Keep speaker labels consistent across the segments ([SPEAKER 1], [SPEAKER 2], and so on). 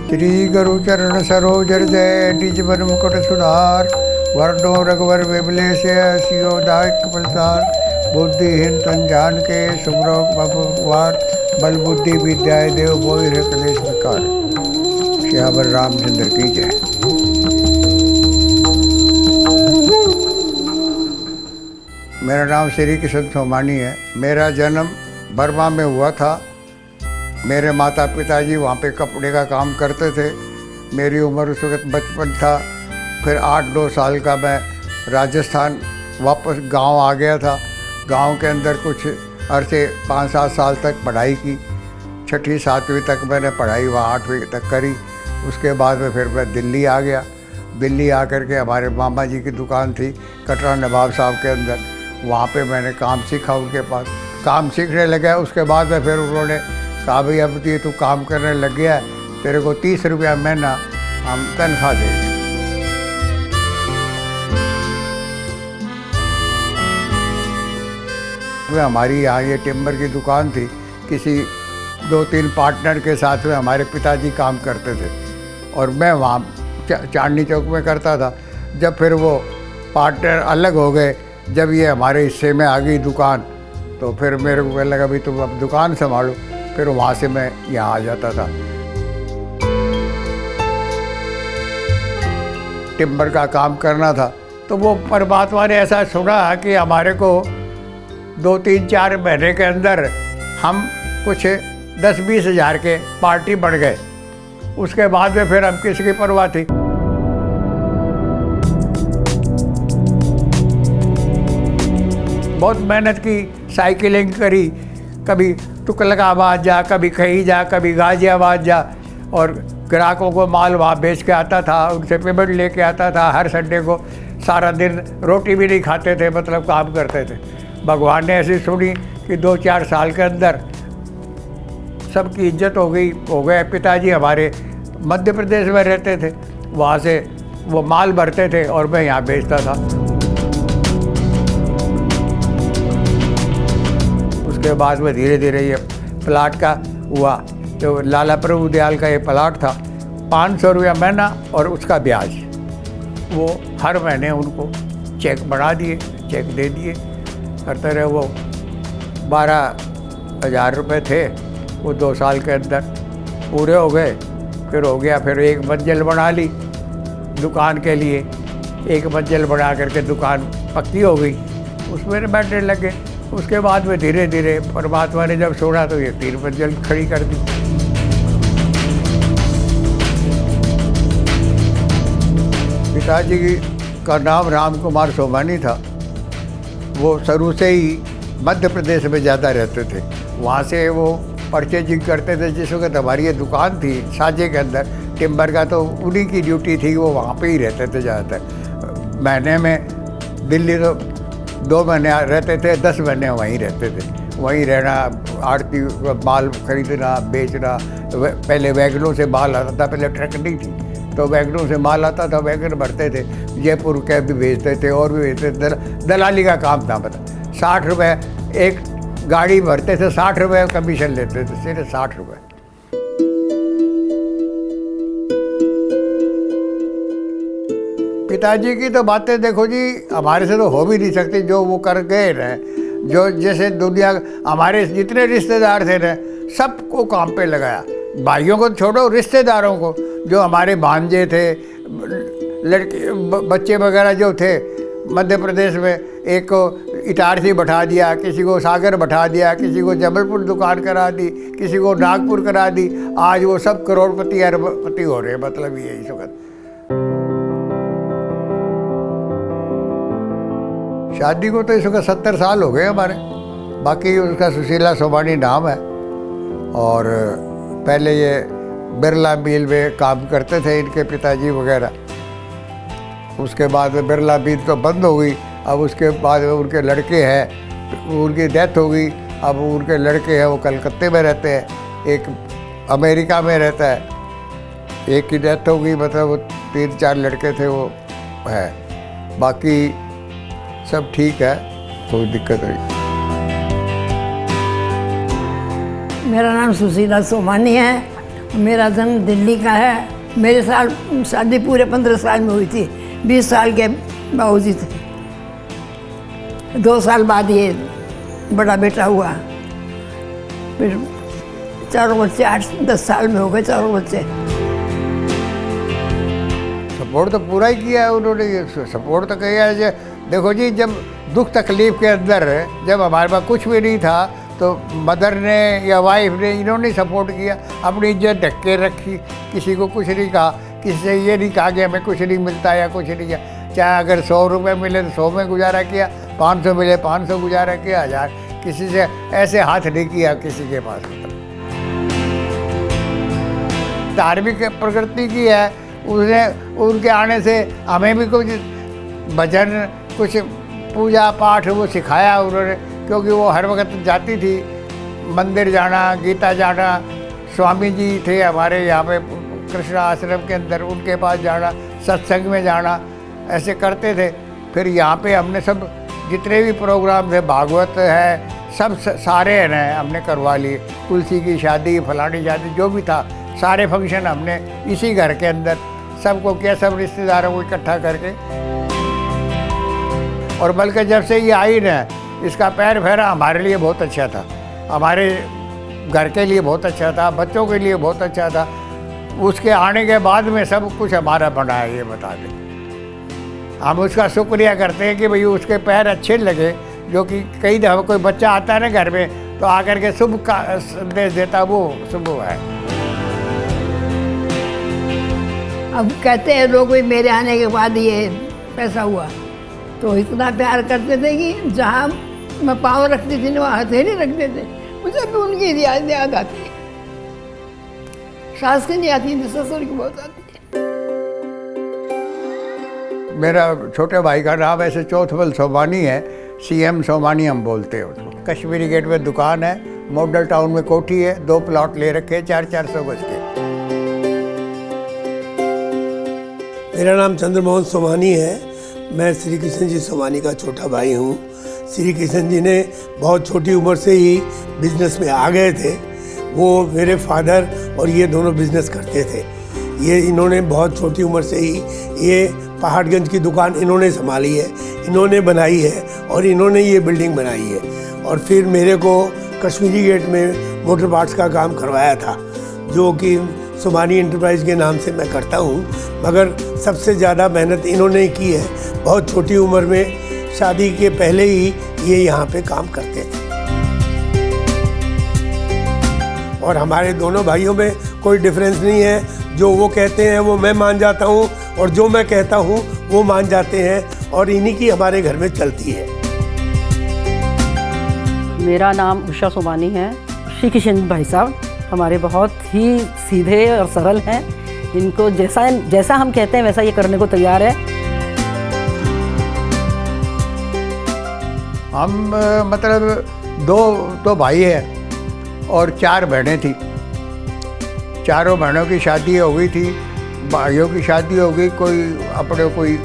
[SPEAKER 1] श्री गुरु चरण सरोज जय निज मन मुकुट सुधार वर्णो रघुवर विमलेश सियो दायक प्रसार बुद्धिहीन तन जान के सुमरो भगवान बल बुद्धि विद्याय देव बोहि कलेश विकार। श्यावर रामचंद्र की जय। मेरा नाम श्री किशन सोमानी है। मेरा जन्म बर्मा में हुआ था। मेरे माता पिताजी वहाँ पे कपड़े का काम करते थे। मेरी उम्र उस वक्त बचपन था। फिर 8-9 साल का मैं राजस्थान वापस गांव आ गया था। गांव के अंदर कुछ अरसे 5-7 साल तक पढ़ाई की। 6ठी 7वीं तक मैंने पढ़ाई वहाँ 8वीं तक करी। उसके बाद में फिर मैं दिल्ली आ गया। दिल्ली आकर के हमारे मामा जी की दुकान थी कटरा नवाब साहब के अंदर। वहाँ पे मैंने काम सीखा उनके पास। काम सीखने लगा। उसके बाद में फिर उन्होंने कहा भाई अब तू काम करने लग गया है, तेरे को 30 रुपया महीना हम तनख्वाह देंगे। हमारी यहाँ ये टिम्बर की दुकान थी। किसी 2-3 पार्टनर के साथ में हमारे पिताजी काम करते थे और मैं वहाँ चांदनी चौक में करता था। जब फिर वो पार्टनर अलग हो गए, जब ये हमारे हिस्से में आ गई दुकान, तो फिर मेरे को लगा भाई तुम अब दुकान संभालो। फिर वहाँ से मैं यहाँ आ जाता था। टिम्बर का काम करना था। तो वो परमात्मा ने ऐसा सुना कि हमारे को 2-3-4 महीने के अंदर हम कुछ 10-20 हज़ार के पार्टी बढ़ गए। उसके बाद में फिर हम किसी की परवाह थी। बहुत मेहनत की, साइकिलिंग करी, कभी तुगलकाबाद जा, कभी कहीं जा, कभी गाजियाबाद जा, और ग्राहकों को माल वहाँ बेच के आता था, उनसे पेमेंट लेके आता था। हर संडे को सारा दिन रोटी भी नहीं खाते थे, मतलब काम करते थे। भगवान ने ऐसी सुनी कि 2-4 साल के अंदर सबकी इज्जत हो गए। पिताजी हमारे मध्य प्रदेश में रहते थे, वहाँ से वो माल भरते थे और मैं यहाँ बेचता था। उसके बाद में धीरे धीरे ये प्लाट का हुआ। जो लाला प्रभु दयाल का ये प्लाट था, 500 रुपया महीना और उसका ब्याज। वो हर महीने उनको चेक बढ़ा दिए, चेक दे दिए, करते रहे। वो 12,000 रुपये थे, वो 2 साल के अंदर पूरे हो गए। फिर हो गया, फिर एक मंजिल बना ली दुकान के लिए। एक मंजिल बना करके दुकान पक्की हो गई, उसमें बैठने लगे। उसके बाद में धीरे धीरे परमात्मा ने जब छोड़ा तो ये 3 मंजिल खड़ी कर दी। पिताजी का नाम राम कुमार सोमानी था। वो शुरू से ही मध्य प्रदेश में ज़्यादा रहते थे। वहाँ से वो परचेजिंग करते थे। जिस वक्त हमारी ये दुकान थी साजे के अंदर टिम्बर का, तो उन्हीं की ड्यूटी थी। वो वहाँ पे ही रहते थे ज़्यादातर। महीने में दिल्ली तो 2 महीने रहते थे, 10 महीने वहीं रहते थे। वहीं रहना, आड़ती माल खरीदना, बेचना। पहले वैगनों से माल आता था, पहले ट्रक नहीं थी, तो वैगनों से माल आता था, वैगन भरते थे। जयपुर के भी बेचते थे और भी बेचते थे। दलाली का काम था। पता 60 रुपये एक गाड़ी भरते थे, 60 रुपये कमीशन लेते थे, सिर्फ 60 रुपये। पिताजी की तो बातें देखो जी, हमारे से तो हो भी नहीं सकती जो वो कर गए रहे। जो जैसे दुनिया, हमारे जितने रिश्तेदार थे ना, सबको काम पे लगाया। भाइयों को छोड़ो, रिश्तेदारों को, जो हमारे भांजे थे, लड़के बच्चे वगैरह जो थे मध्य प्रदेश में, एक को इटारसी बैठा दिया, किसी को सागर बैठा दिया, किसी को जबलपुर दुकान करा दी, किसी को नागपुर करा दी। आज वो सब करोड़पति अरबपति हो रहे हैं। मतलब ये इस वक्त शादी को तो इस वक्त 70 साल हो गए हमारे। बाकी उसका सुशीला सोमानी नाम है। और पहले ये बिरला मिल में काम करते थे इनके पिताजी वगैरह। उसके बाद में बिरला मिल तो बंद हो गई। अब उसके बाद उनके लड़के हैं, उनकी डेथ हो गई। अब उनके लड़के हैं, वो कलकत्ते में रहते हैं, एक अमेरिका में रहता है। एक की डेथ हो गई, मतलब वो 3-4 लड़के थे, वो है। बाकी सब ठीक है, कोई दिक्कत नहीं।
[SPEAKER 2] मेरा नाम सुशीला सोमानी है मेरा जन्म दिल्ली का है। मेरे साल शादी पूरे 15 साल में हुई थी। 20 साल के बाबूजी थे। 2 साल बाद ये बड़ा बेटा हुआ। फिर 4 बच्चे 8-10 साल में हो गए 4 बच्चे।
[SPEAKER 1] सपोर्ट तो पूरा ही किया है उन्होंने। ये सपोर्ट तो किया है। देखो जी, जब दुख तकलीफ़ के अंदर जब हमारे पास कुछ भी नहीं था तो मदर ने या वाइफ ने, इन्होंने सपोर्ट किया। अपनी इज्जत ढक के रखी, किसी को कुछ नहीं कहा, किसी से ये नहीं कहा कि हमें कुछ नहीं मिलता या कुछ नहीं किया। चाहे अगर 100 रुपये मिले तो 100 में गुजारा किया, 500 मिले 500 गुजारा किया, 1000। किसी से ऐसे हाथ नहीं किया किसी के पास। धार्मिक प्रकृति की है, उसने उनके आने से हमें भी कुछ भजन, कुछ पूजा पाठ वो सिखाया उन्होंने। क्योंकि वो हर वक्त जाती थी मंदिर जाना, गीता जाना। स्वामी जी थे हमारे यहाँ पे कृष्णा आश्रम के अंदर, उनके पास जाना, सत्संग में जाना, ऐसे करते थे। फिर यहाँ पे हमने सब जितने भी प्रोग्राम थे, भागवत है, सब सारे है ना हमने करवा लिए। तुलसी की शादी, फलानी शादी, जो भी था सारे फंक्शन हमने इसी घर के अंदर सबको किया, सब रिश्तेदारों को इकट्ठा करके। और बल्कि जब से ये आई ना, इसका पैर फेरा हमारे लिए बहुत अच्छा था, हमारे घर के लिए बहुत अच्छा था, बच्चों के लिए बहुत अच्छा था। उसके आने के बाद में सब कुछ हमारा बना है, ये बता दें। हम उसका शुक्रिया करते हैं कि भाई उसके पैर अच्छे लगे। जो कि कई दफ़ा कोई बच्चा आता है ना घर में तो आकर के शुभ का संदेश देता, वो शुभ है।
[SPEAKER 2] अब कहते हैं लोग भी मेरे आने के बाद ये पैसा हुआ, तो इतना प्यार करते थे कि जहाँ मैं पाँव रखती थी ना, वहाँ हथेली रखते थे। मुझे भी उनकी याद आती है। सास की नहीं आती, ससुर की बहुत आती है।
[SPEAKER 1] मेरा छोटे भाई का नाम ऐसे चौथवल सोमानी है, CM सोमानी हम बोलते हैं उसको। कश्मीरी गेट में दुकान है, मॉडल टाउन में कोठी है, 2 प्लॉट ले रखे, 400 गज के।
[SPEAKER 3] मेरा नाम चंद्रमोहन सोमानी है। मैं श्री कृष्ण जी सोमानी का छोटा भाई हूँ। श्री कृष्ण जी ने बहुत छोटी उम्र से ही बिजनेस में आ गए थे। वो मेरे फादर और ये दोनों बिजनेस करते थे। ये इन्होंने बहुत छोटी उम्र से ही ये पहाड़गंज की दुकान इन्होंने संभाली है, इन्होंने बनाई है और इन्होंने ये बिल्डिंग बनाई है। और फिर मेरे को कश्मीरी गेट में मोटर पार्ट्स का काम करवाया था, जो कि सोमानी एंटरप्राइज के नाम से मैं करता हूँ। मगर सबसे ज़्यादा मेहनत इन्होंने की है। बहुत छोटी उम्र में, शादी के पहले ही ये यहाँ पे काम करते थे। और हमारे दोनों भाइयों में कोई डिफरेंस नहीं है। जो वो कहते हैं वो मैं मान जाता हूँ, और जो मैं कहता हूँ वो मान जाते हैं, और इन्हीं की हमारे घर में चलती है।
[SPEAKER 4] मेरा नाम उषा सोमानी है। श्री कृष्ण भाई साहब हमारे बहुत ही सीधे और सरल हैं। इनको जैसा हम कहते हैं वैसा ये करने को तैयार है।
[SPEAKER 1] हम मतलब 2 भाई हैं और 4 बहनें थी। चारों बहनों की शादी हो गई थी, भाइयों की शादी हो गई। कोई अपने कोई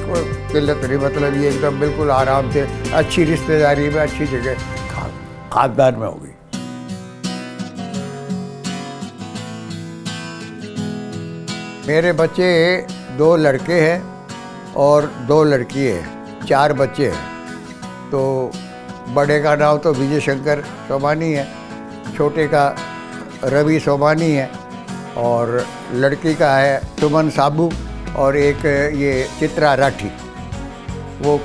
[SPEAKER 1] किल्लत नहीं, मतलब ये एकदम बिल्कुल आराम से अच्छी रिश्तेदारी में, अच्छी जगह खानदान में हो गई। मेरे बच्चे 2 लड़के हैं और 2 लड़की हैं, 4 बच्चे हैं। तो बड़े का नाम तो विजय शंकर सोमानी है, छोटे का रवि सोमानी है, और लड़की का है सुमन साबू, और एक ये चित्रा राठी। वो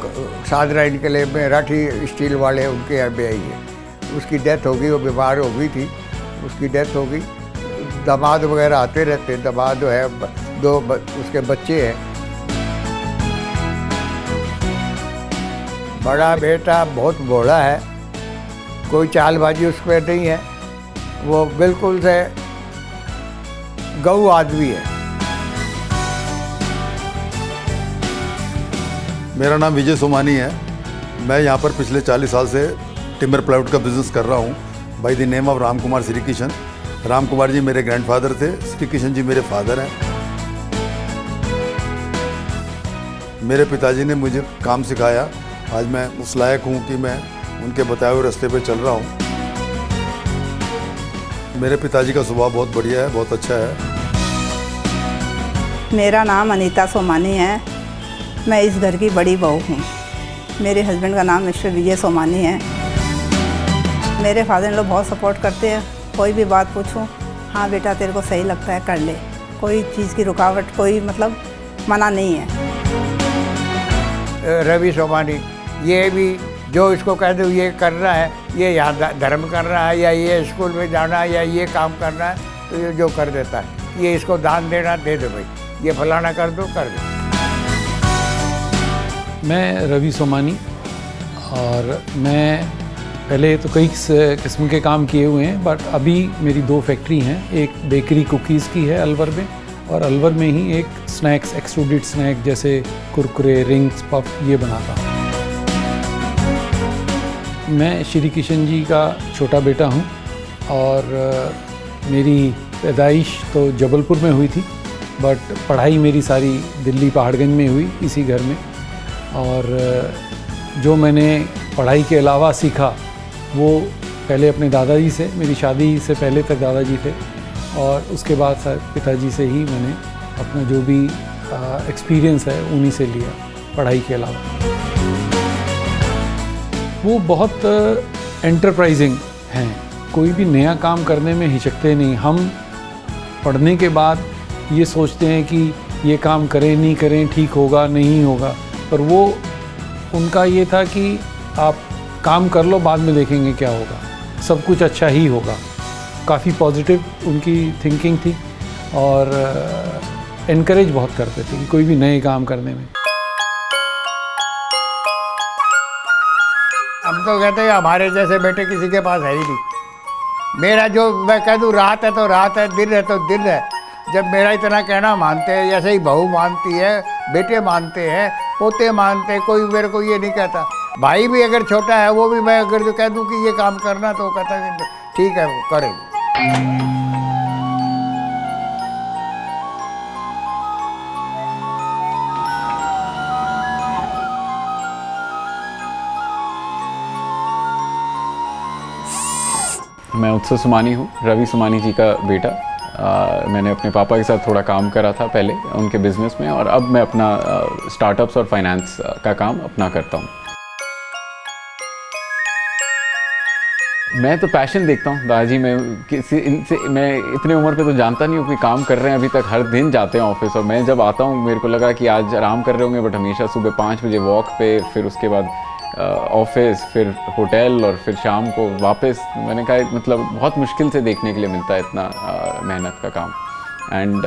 [SPEAKER 1] सादरा इनकलेब में राठी स्टील वाले उनके यहाँ पे आई है। उसकी डेथ हो गई, वो बीमार हो गई थी, उसकी डेथ हो गई। दामाद वगैरह आते रहते, दामाद है, 2 उसके बच्चे हैं। बड़ा बेटा बहुत भोला है, कोई चालबाजी उस पर नहीं है, वो बिल्कुल से गऊ आदमी है।
[SPEAKER 5] मेरा नाम विजय सोमानी है। मैं यहाँ पर पिछले 40 साल से टिम्बर प्लाईवुड का बिज़नेस कर रहा हूँ by the name of Ram Kumar Shri Krishna. Ram Kumar ji मेरे ग्रैंडफादर थे, श्री कृष्ण जी मेरे फादर हैं। मेरे पिताजी ने मुझे काम सिखाया, आज मैं उस लायक हूँ कि मैं उनके बताए हुए रास्ते पे चल रहा हूँ। मेरे पिताजी का स्वभाव बहुत बढ़िया है, बहुत अच्छा है।
[SPEAKER 6] मेरा नाम अनीता सोमानी है। मैं इस घर की बड़ी बहू हूँ। मेरे हस्बैंड का नाम मिस्टर विजय सोमानी है। मेरे फादर इन लोग बहुत सपोर्ट करते हैं। कोई भी बात पूछूं, हाँ बेटा तेरे को सही लगता है कर ले, कोई चीज़ की रुकावट, कोई मतलब मना नहीं है।
[SPEAKER 1] रवि सोमानी, ये भी जो इसको कह दो ये करना है, ये यहाँ धर्म करना है या ये स्कूल में जाना है या ये काम करना है, तो ये जो कर देता है। ये इसको दान देना दे दो भाई, ये फलाना कर दो कर दो।
[SPEAKER 7] मैं रवि सोमानी, और मैं पहले तो कई किस्म के काम किए हुए हैं, बट अभी मेरी 2 फैक्ट्री हैं। एक बेकरी कुकीज़ की है अलवर में, और अलवर में ही एक स्नैक्स, एक्सट्रूडेड स्नैक जैसे कुरकुरे, रिंग्स, पफ ये बनाता हूँ। मैं श्री किशन जी का छोटा बेटा हूँ, और मेरी पैदाइश तो जबलपुर में हुई थी, बट पढ़ाई मेरी सारी दिल्ली पहाड़गंज में हुई, इसी घर में। और जो मैंने पढ़ाई के अलावा सीखा वो पहले अपने दादाजी से, मेरी शादी से पहले तक दादाजी थे, और उसके बाद पिताजी से ही मैंने अपना जो भी एक्सपीरियंस है उन्हीं से लिया पढ़ाई के अलावा। वो बहुत एंटरप्राइजिंग हैं, कोई भी नया काम करने में हिचकते नहीं। हम पढ़ने के बाद ये सोचते हैं कि ये काम करें नहीं करें, ठीक होगा नहीं होगा, पर वो उनका ये था कि आप काम कर लो, बाद में देखेंगे क्या होगा, सब कुछ अच्छा ही होगा। काफ़ी पॉजिटिव उनकी थिंकिंग थी, और इनकरेज बहुत करते थे कि कोई भी नए काम करने में।
[SPEAKER 1] हम तो कहते हैं हमारे जैसे बेटे किसी के पास है ही नहीं। मेरा जो मैं कह दूँ रात है तो रात है, दिन है तो दिन है। जब मेरा इतना कहना मानते हैं, जैसे ही बहू मानती है, बेटे मानते हैं, पोते मानते हैं, कोई मेरे को ये नहीं कहता। भाई भी अगर छोटा है, वो भी मैं अगर जो कह दूँ कि ये काम करना, तो वो कहता है ठीक है वो करेंगे।
[SPEAKER 8] मैं उत्सव सोमानी हूँ, रवि सोमानी जी का बेटा। मैंने अपने पापा के साथ थोड़ा काम करा था पहले उनके बिज़नेस में, और अब मैं अपना स्टार्टअप्स और फाइनेंस का काम अपना करता हूँ। मैं तो पैशन देखता हूँ दादाजी में, मैं इतने उम्र पे तो जानता नहीं हूँ कि काम कर रहे हैं, अभी तक हर दिन जाते हैं ऑफिस। और मैं जब आता हूँ मेरे को लगा कि आज आराम कर रहे होंगे, बट हमेशा सुबह 5 बजे वॉक पे, फिर उसके बाद ऑफिस, फिर होटल, और फिर शाम को वापस। मैंने कहा मतलब बहुत मुश्किल से देखने के लिए मिलता है इतना मेहनत का काम। एंड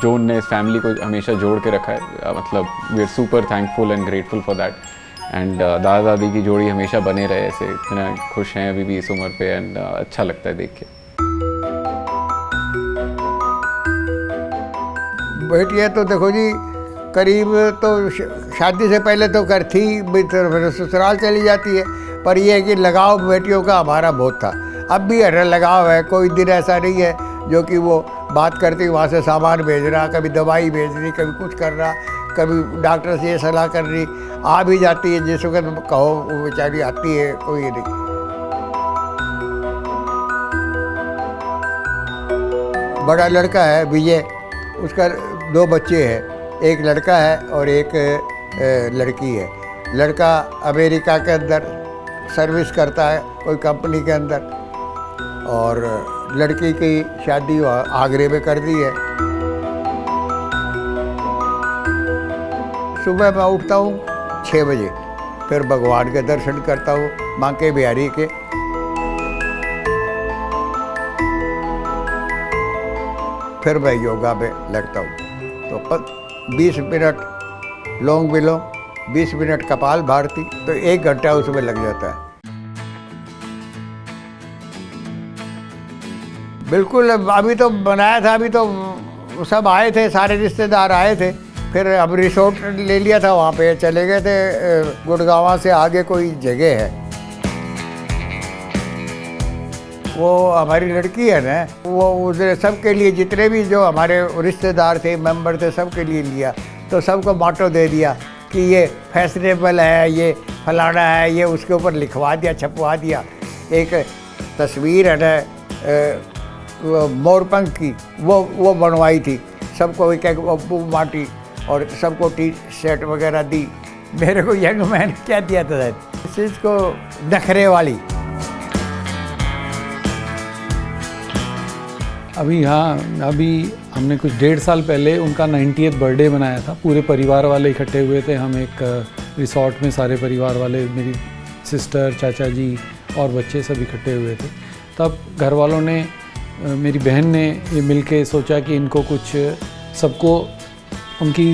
[SPEAKER 8] जो उनने इस फैमिली को हमेशा जोड़ के रखा है, मतलब we are super thankful and grateful for that. And दादा दादी की जोड़ी हमेशा बने रहे ऐसे, इतना खुश हैं अभी भी इस उम्र पे, एंड अच्छा लगता है देख के।
[SPEAKER 1] बेटी है तो देखो जी, करीब तो शादी से पहले तो घर थी, फिर ससुराल चली जाती है, पर यह है कि लगाव बेटियों का हमारा बहुत था। अब भी हर लगाव है, कोई दिन ऐसा नहीं है जो कि वो बात करती वहाँ से सामान भेज रहा, कभी दवाई भेज रही, कभी कुछ कर रहा, कभी डॉक्टर से ये सलाह कर रही, आ भी जाती है जिस वक्त कहो वो बेचारी आती है, कोई नहीं। बड़ा लड़का है विजय, उसका 2 बच्चे हैं, एक लड़का है और एक लड़की है। लड़का अमेरिका के अंदर सर्विस करता है कोई कंपनी के अंदर, और लड़की की शादी आगरे में कर दी है। सुबह मैं उठता हूँ 6 बजे, फिर भगवान के दर्शन करता हूँ, बांके बिहारी के। फिर मैं योगा में लगता हूँ, तो 20 मिनट लोंग विलोम, 20 मिनट कपाल भारती, तो 1 घंटा उसमें लग जाता है। बिल्कुल, अभी तो बनाया था, अभी तो सब आए थे, सारे रिश्तेदार आए थे। फिर अब रिसोर्ट ले लिया था, वहाँ पे चले गए थे। गुड़गांव से आगे कोई जगह है, वो हमारी लड़की है ना, वो उधर सबके लिए, जितने भी जो हमारे रिश्तेदार थे, मेंबर थे, सबके लिए लिया। तो सबको मोटो दे दिया कि ये फैशनेबल है, ये फलाना है, ये उसके ऊपर लिखवा दिया, छपवा दिया। एक तस्वीर है ना मोरपंख की वो बनवाई थी, सबको एक एक वो बांटी और सबको टी शर्ट वगैरह दी। मेरे को यंग मैन क्या दिया था इस चीज़ को, नखरे वाली।
[SPEAKER 7] अभी हमने कुछ 1.5 साल पहले उनका 90th बर्थडे मनाया था। पूरे परिवार वाले इकट्ठे हुए थे। हम एक रिसोर्ट में सारे परिवार वाले, मेरी सिस्टर, चाचा जी और बच्चे सब इकट्ठे हुए थे। तब घर वालों ने, मेरी बहन ने ये मिलके सोचा कि इनको कुछ, सबको उनकी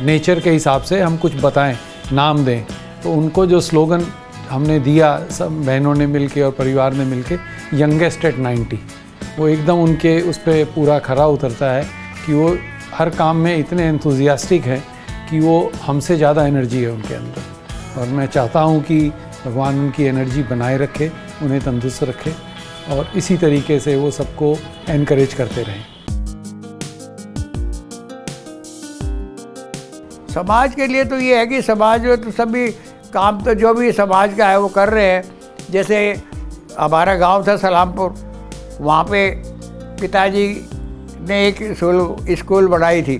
[SPEAKER 7] नेचर के हिसाब से हम कुछ बताएं, नाम दें। तो उनको जो स्लोगन हमने दिया, सब बहनों ने मिलके और परिवार ने मिलके, यंगेस्ट एट 90, वो एकदम उनके उस पर पूरा खरा उतरता है कि वो हर काम में इतने एंथुजियास्टिक हैं कि वो हमसे ज़्यादा एनर्जी है उनके अंदर। और मैं चाहता हूँ कि भगवान उनकी एनर्जी बनाए रखे, उन्हें तंदुरुस्त रखे और इसी तरीके से वो सबको एनकरेज करते रहें।
[SPEAKER 1] समाज के लिए तो ये है कि समाज में तो सभी काम तो जो भी समाज का है वो कर रहे हैं। जैसे हमारा गांव था सलामपुर, वहाँ पे पिताजी ने एक स्कूल बनाई थी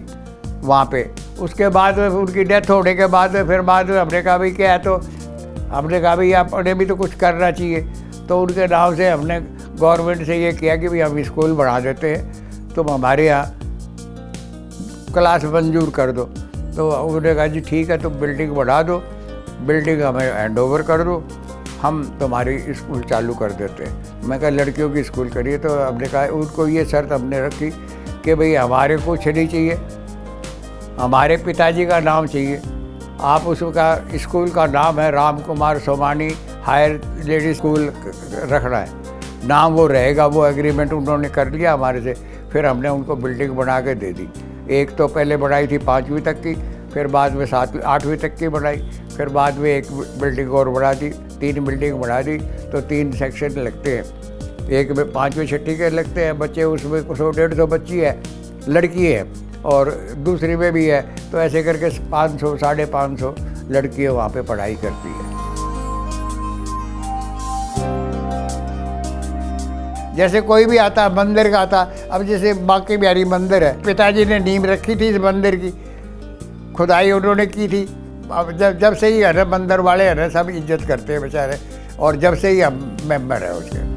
[SPEAKER 1] वहाँ पे। उसके बाद में उनकी डेथ होने के बाद में फिर बाद में हमने कहा भाई क्या है, तो हमने कहा भाई आपने भी तो कुछ करना चाहिए। तो उनके नाम से हमने गवर्नमेंट से ये किया कि भाई हम स्कूल बढ़ा देते हैं, तुम हमारे यहाँ क्लास मंजूर कर दो। तो उन्होंने कहा जी ठीक है, तुम बिल्डिंग बढ़ा दो, बिल्डिंग हमें हैंड ओवर कर दो, हम तुम्हारी स्कूल चालू कर देते हैं। मैं कहा लड़कियों की स्कूल करिए। तो हमने कहा, उनको ये शर्त हमने रखी कि भाई हमारे कुछ नहीं चाहिए, हमारे पिताजी का नाम चाहिए। आप उसका स्कूल का नाम है Ram Kumar Somani higher lady school रखना है, नाम वो रहेगा। वो एग्रीमेंट उन्होंने कर लिया हमारे से। फिर हमने उनको बिल्डिंग बना के दे दी। एक तो पहले बनाई थी 5वीं तक की, फिर बाद में 7वीं 8वीं तक की बनाई, फिर बाद में एक बिल्डिंग और बढ़ा दी, 3 बिल्डिंग बढ़ा दी। तो 3 सेक्शन लगते हैं, एक में 5वीं 6वीं के लगते हैं बच्चे, उसमें 100-150 बच्ची है, लड़की है, और दूसरी में भी है। तो ऐसे करके 500 550 लड़कियाँ वहाँ पे पढ़ाई करती है। जैसे कोई भी आता, मंदिर का आता, अब जैसे बांके बिहारी मंदिर है, पिताजी ने नींव रखी थी इस मंदिर की, खुदाई उन्होंने की थी। अब जब से ही है ना मंदिर वाले है ना सब इज्जत करते हैं बेचारे, और जब से ही हम मेंबर है उसके।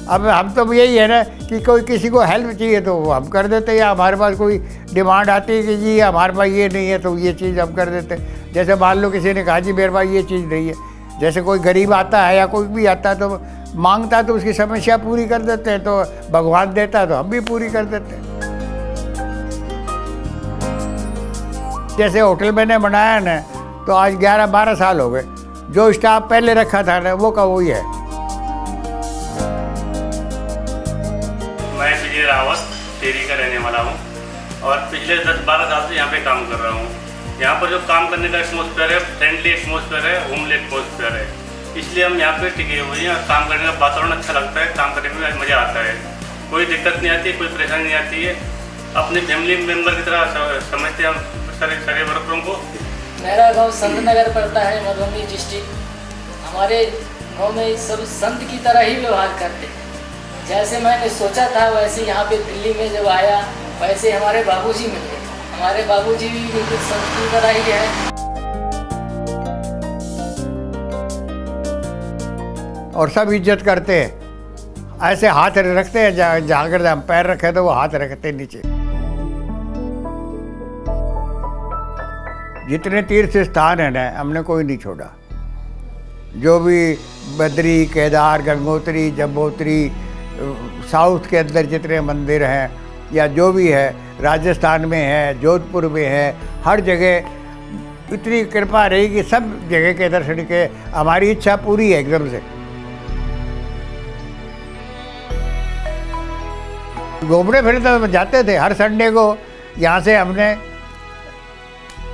[SPEAKER 1] अब हम तो यही है ना कि कोई किसी को हेल्प चाहिए तो वो हम कर देते हैं, या हमारे पास कोई डिमांड आती है कि जी हमारे पास ये नहीं है तो ये चीज़ हम कर देते हैं। जैसे मान लो किसी ने कहा जी मेरे पास ये चीज़ नहीं है, जैसे कोई गरीब आता है या कोई भी आता है तो मांगता है तो उसकी समस्या पूरी कर देते हैं, तो भगवान देता है तो हम भी पूरी कर देते हैं। जैसे होटल मैंने बनाया ना, तो आज 11-12 साल हो गए, जो स्टाफ पहले रखा था ना वो का वही है।
[SPEAKER 9] मैं विजय रावत टेरी का रहने वाला हूँ और पिछले 10-12 साल से यहाँ पे काम कर रहा हूँ। यहाँ पर जो काम करने का एटमॉस्फेयर है, फ्रेंडली एटमॉस्फेयर है, होमली एटमॉस्फेयर है, इसलिए हम यहाँ पे टिके हुए हैं। काम करने का वातावरण अच्छा लगता है, काम करने में मज़ा आता है, कोई दिक्कत नहीं आती है, कोई परेशानी नहीं आती है। अपनी फैमिली मेम्बर की तरह समझते हैं हम सारे वर्करों को।
[SPEAKER 10] मेरा गांव संत नगर पड़ता है, मधुबनी डिस्ट्रिक्ट। हमारे गांव में सब संत की तरह ही व्यवहार करते हैं। जैसे मैंने सोचा था वैसे यहाँ पे दिल्ली में जब आया वैसे हमारे बाबूजी मिले। हमारे बाबूजी भी बिल्कुल संत की तरह ही है।
[SPEAKER 1] और सब इज्जत करते हैं, ऐसे हाथ रखते हैं, जहाँ अगर हम पैर रखे तो वो हाथ रखते हैं नीचे। जितने तीर्थ स्थान है ना हमने कोई नहीं छोड़ा। जो भी बद्री, केदार, गंगोत्री, जम्बोत्री, साउथ के अंदर जितने मंदिर हैं या जो भी है, राजस्थान में है, जोधपुर में है, हर जगह इतनी कृपा रही कि सब जगह के दर्शन के हमारी इच्छा पूरी है एकदम से। घूमने फिरने तो जाते थे, हर संडे को यहाँ से हमने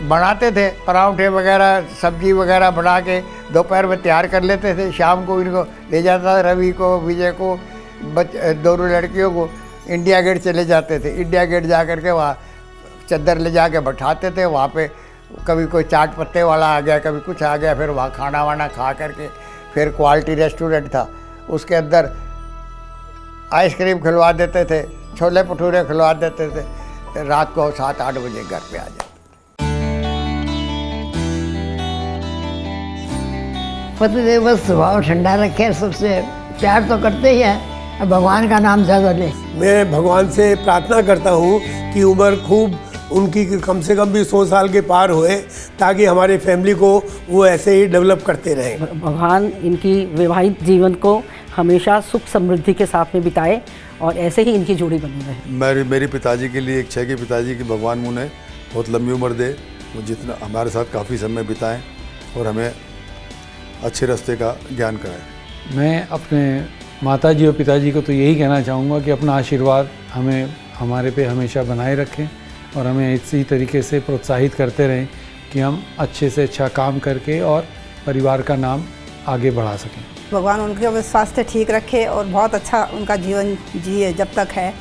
[SPEAKER 1] बनाते थे पराठे वगैरह, सब्जी वगैरह बना के दोपहर में तैयार कर लेते थे। शाम को इनको ले जाता था, रवि को, विजय को, दोनों लड़कियों को इंडिया गेट चले जाते थे। इंडिया गेट जा कर के वहाँ चद्दर ले जा के बैठाते थे। वहाँ पे कभी कोई चाट पत्ते वाला आ गया, कभी कुछ आ गया, फिर वहाँ खाना वाना खा करके फिर क्वालिटी रेस्टोरेंट था, उसके अंदर आइसक्रीम खिलवा देते थे, छोले भटूरे खिलवा देते थे। रात को 7-8 बजे घर पे आ जाते।
[SPEAKER 2] पतिदेव बस स्वभाव ठंडा रखे, सबसे प्यार तो करते ही हैं, अब भगवान का नाम ज़्यादा लें।
[SPEAKER 3] मैं भगवान से प्रार्थना करता हूँ कि उम्र खूब उनकी कम से कम भी 100 साल के पार होए, ताकि हमारे फैमिली को वो ऐसे ही डेवलप करते रहें।
[SPEAKER 4] भगवान इनकी वैवाहिक जीवन को हमेशा सुख समृद्धि के साथ में बिताए और ऐसे ही इनकी जोड़ी बनी रहे।
[SPEAKER 5] मेरे पिताजी के लिए इच्छा है कि पिताजी की भगवान उन्हें बहुत लंबी उम्र दे, वो जितना हमारे साथ काफ़ी समय बिताएं और हमें अच्छे रास्ते का ज्ञान कराएं।
[SPEAKER 7] मैं अपने माताजी और पिताजी को तो यही कहना चाहूँगा कि अपना आशीर्वाद हमें हमारे पे हमेशा बनाए रखें और हमें इसी तरीके से प्रोत्साहित करते रहें कि हम अच्छे से अच्छा काम करके और परिवार का नाम आगे बढ़ा सकें।
[SPEAKER 6] भगवान उनके स्वास्थ्य ठीक रखे और बहुत अच्छा उनका जीवन जिए, जब तक है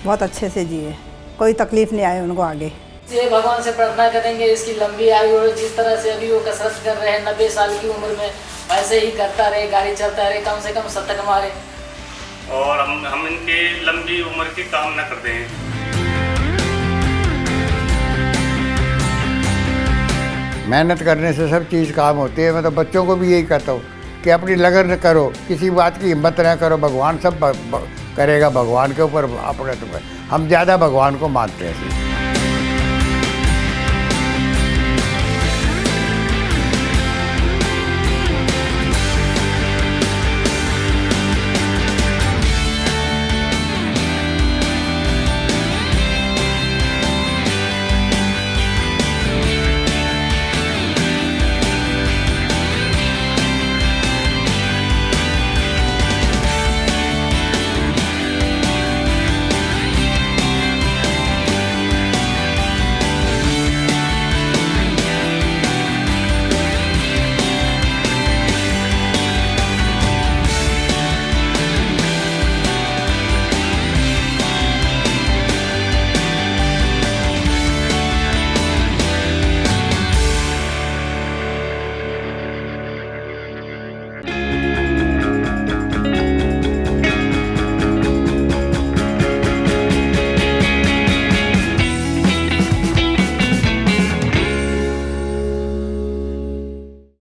[SPEAKER 6] बहुत अच्छे से जिए, कोई तकलीफ़ नहीं आए उनको आगे।
[SPEAKER 10] ये भगवान से प्रार्थना करेंगे इसकी लंबी आयु और जिस तरह से अभी वो कसरत कर रहे हैं 90 साल की उम्र में, वैसे ही करता रहे, गाड़ी चलता रहे, कम से कम शतक मारे
[SPEAKER 9] और हम इनकी लंबी उम्र की कामना करते हैं।
[SPEAKER 1] मेहनत करने से सब चीज़ काम होती है। मैं तो बच्चों को भी यही कहता हूँ कि अपनी लगन करो, किसी बात की हिम्मत न करो, भगवान सब करेगा। भगवान के ऊपर अपने हम ज़्यादा भगवान को मानते हैं।